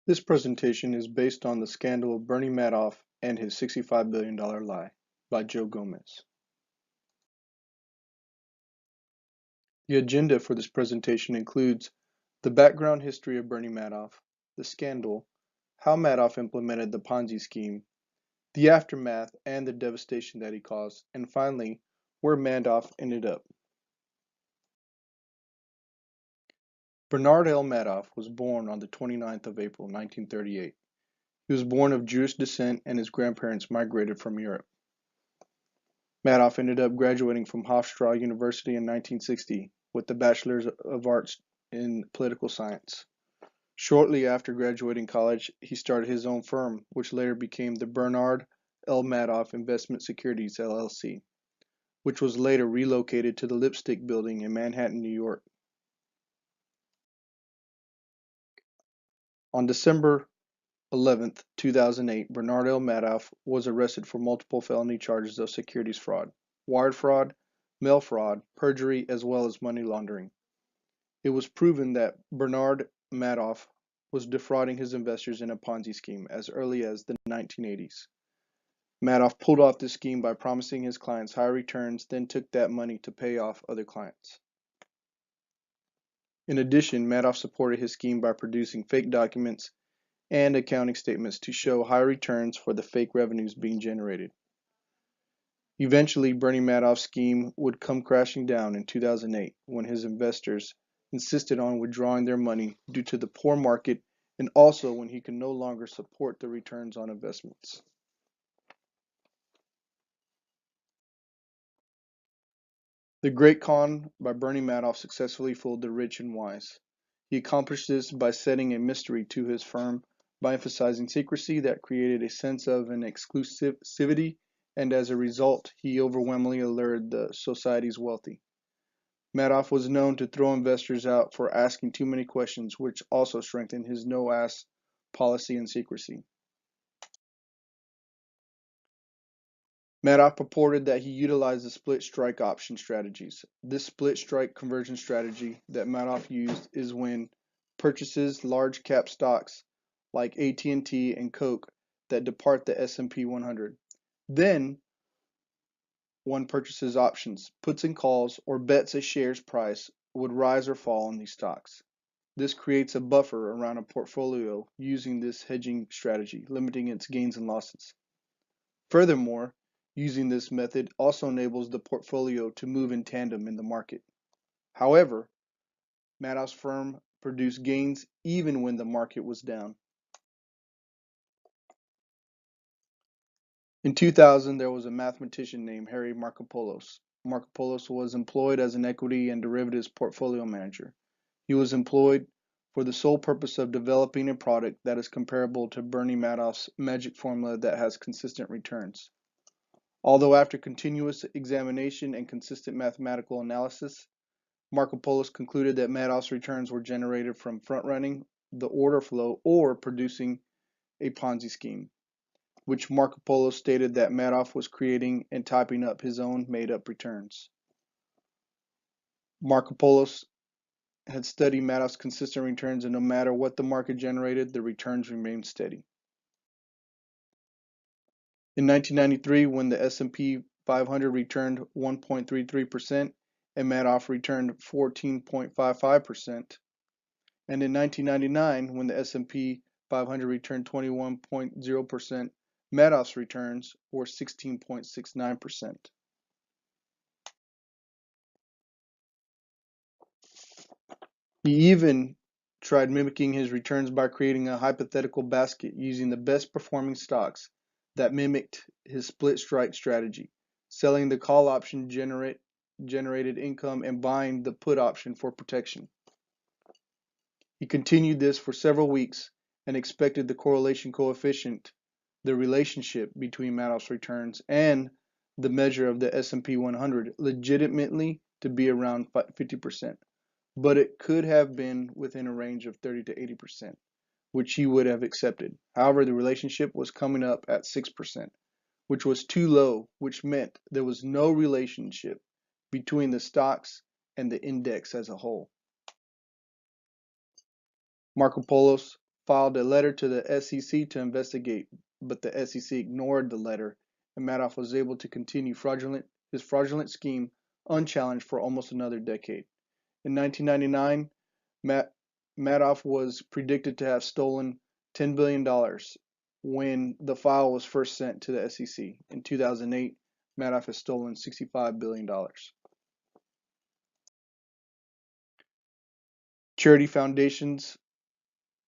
This presentation is based on the scandal of Bernie Madoff and his $65 billion lie by Joe Gomez. The agenda for this presentation includes the background history of Bernie Madoff, the scandal, how Madoff implemented the Ponzi scheme, the aftermath and the devastation that he caused, and finally, where Madoff ended up. Bernard L. Madoff was born on the 29th of April, 1938. He was born of Jewish descent and his grandparents migrated from Europe. Madoff ended up graduating from Hofstra University in 1960 with the Bachelor of Arts in Political Science. Shortly after graduating college, he started his own firm, which later became the Bernard L. Madoff Investment Securities, LLC, which was later relocated to the Lipstick Building in Manhattan, New York. On December 11, 2008, Bernard L. Madoff was arrested for multiple felony charges of securities fraud, wire fraud, mail fraud, perjury, as well as money laundering. It was proven that Bernard Madoff was defrauding his investors in a Ponzi scheme as early as the 1980s. Madoff pulled off this scheme by promising his clients high returns, then took that money to pay off other clients. In addition, Madoff supported his scheme by producing fake documents and accounting statements to show high returns for the fake revenues being generated. Eventually, Bernie Madoff's scheme would come crashing down in 2008 when his investors insisted on withdrawing their money due to the poor market and also when he could no longer support the returns on investments. The Great Con by Bernie Madoff successfully fooled the rich and wise. He accomplished this by setting a mystery to his firm by emphasizing secrecy that created a sense of an exclusivity, and as a result, he overwhelmingly allured the society's wealthy. Madoff was known to throw investors out for asking too many questions, which also strengthened his no-ask policy and secrecy. Madoff purported that he utilized the split strike option strategies. This split strike conversion strategy that Madoff used is when purchases large cap stocks like AT&T and Coke that depart the S&P 100. Then one purchases options, puts and calls, or bets a share's price would rise or fall on these stocks. This creates a buffer around a portfolio using this hedging strategy, limiting its gains and losses. Furthermore, using this method also enables the portfolio to move in tandem in the market. However, Madoff's firm produced gains even when the market was down. In 2000, there was a mathematician named Harry Markopolos. Markopolos was employed as an equity and derivatives portfolio manager. He was employed for the sole purpose of developing a product that is comparable to Bernie Madoff's magic formula that has consistent returns. Although after continuous examination and consistent mathematical analysis, Markopolos concluded that Madoff's returns were generated from front-running the order flow or producing a Ponzi scheme, which Markopolos stated that Madoff was creating and typing up his own made-up returns. Markopolos had studied Madoff's consistent returns, and no matter what the market generated, the returns remained steady. In 1993, when the S&P 500 returned 1.33% and Madoff returned 14.55%, and in 1999, when the S&P 500 returned 21.0%, Madoff's returns were 16.69%. He even tried mimicking his returns by creating a hypothetical basket using the best performing stocks that mimicked his split strike strategy, selling the call option generated income and buying the put option for protection. He continued this for several weeks and expected the correlation coefficient, the relationship between Madoff's returns and the measure of the S&P 100, legitimately to be around 50%, but it could have been within a range of 30 to 80%, which he would have accepted. However, the relationship was coming up at 6%, which was too low, which meant there was no relationship between the stocks and the index as a whole. Markopolos filed a letter to the SEC to investigate, but the SEC ignored the letter, and Madoff was able to continue his fraudulent scheme unchallenged for almost another decade. In 1999, Madoff was predicted to have stolen $10 billion when the file was first sent to the SEC. In 2008, Madoff has stolen $65 billion. Charity foundations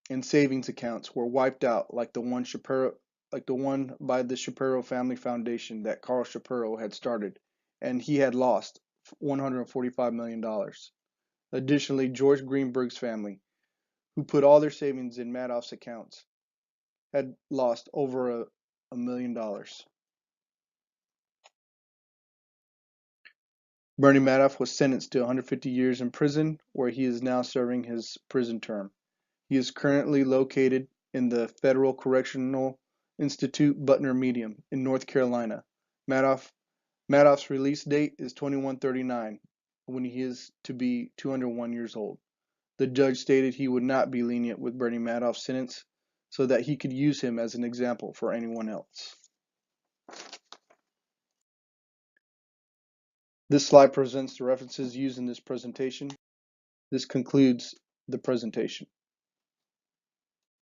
and savings accounts were wiped out like the one by the Shapiro Family Foundation that Carl Shapiro had started, and he had lost $145 million. Additionally, George Greenberg's family, who put all their savings in Madoff's accounts, had lost over $1 million. Bernie Madoff was sentenced to 150 years in prison, where he is now serving his prison term. He is currently located in the Federal Correctional Institute Butner Medium in North Carolina. Madoff's release date is 21/39, when he is to be 201 years old. The judge stated he would not be lenient with Bernie Madoff's sentence so that he could use him as an example for anyone else. This slide presents the references used in this presentation. This concludes the presentation.